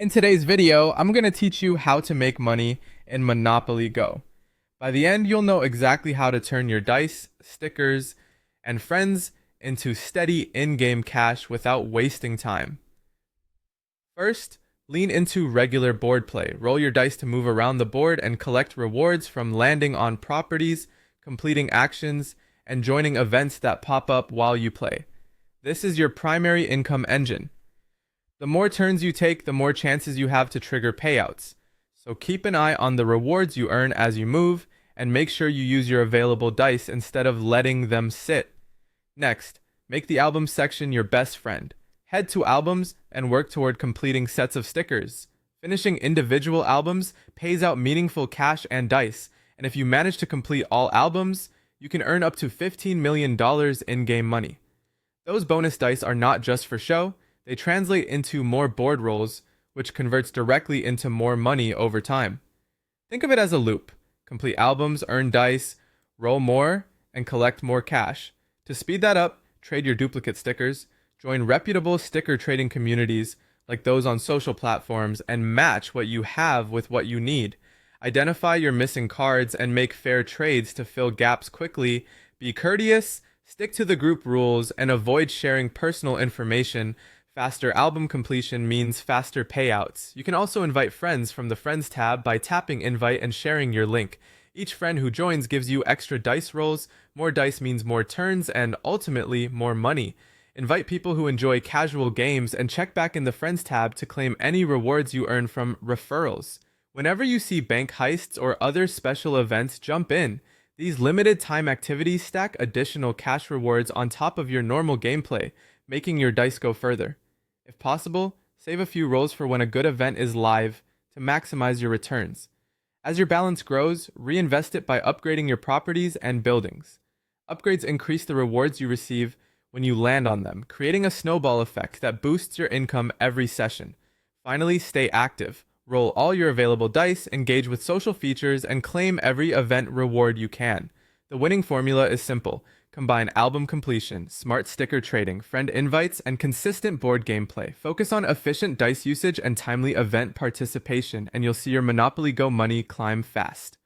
In today's video, I'm going to teach you how to make money in Monopoly Go. By the end, you'll know exactly how to turn your dice, stickers, and friends into steady in-game cash without wasting time. First, lean into regular board play. Roll your dice to move around the board and collect rewards from landing on properties, completing actions, and joining events that pop up while you play. This is your primary income engine. The more turns you take, the more chances you have to trigger payouts. So keep an eye on the rewards you earn as you move, and make sure you use your available dice instead of letting them sit. Next, make the album section your best friend. Head to albums and work toward completing sets of stickers. Finishing individual albums pays out meaningful cash and dice, and if you manage to complete all albums, you can earn up to $15 million in-game money. Those bonus dice are not just for show. They translate into more board rolls, which converts directly into more money over time. Think of it as a loop. Complete albums, earn dice, roll more, and collect more cash. To speed that up, trade your duplicate stickers, join reputable sticker trading communities like those on social platforms, and match what you have with what you need. Identify your missing cards and make fair trades to fill gaps quickly. Be courteous, stick to the group rules, and avoid sharing personal information. Faster album completion means faster payouts. You can also invite friends from the Friends tab by tapping invite and sharing your link. Each friend who joins gives you extra dice rolls. More dice means more turns and ultimately more money. Invite people who enjoy casual games and check back in the Friends tab to claim any rewards you earn from referrals. Whenever you see bank heists or other special events, jump in. These limited time activities stack additional cash rewards on top of your normal gameplay, making your dice go further. If possible, save a few rolls for when a good event is live to maximize your returns. As your balance grows, reinvest it by upgrading your properties and buildings. Upgrades increase the rewards you receive when you land on them, creating a snowball effect that boosts your income every session. Finally, stay active. Roll all your available dice, engage with social features, and claim every event reward you can. The winning formula is simple. Combine album completion, smart sticker trading, friend invites, and consistent board gameplay. Focus on efficient dice usage and timely event participation, and you'll see your Monopoly Go money climb fast.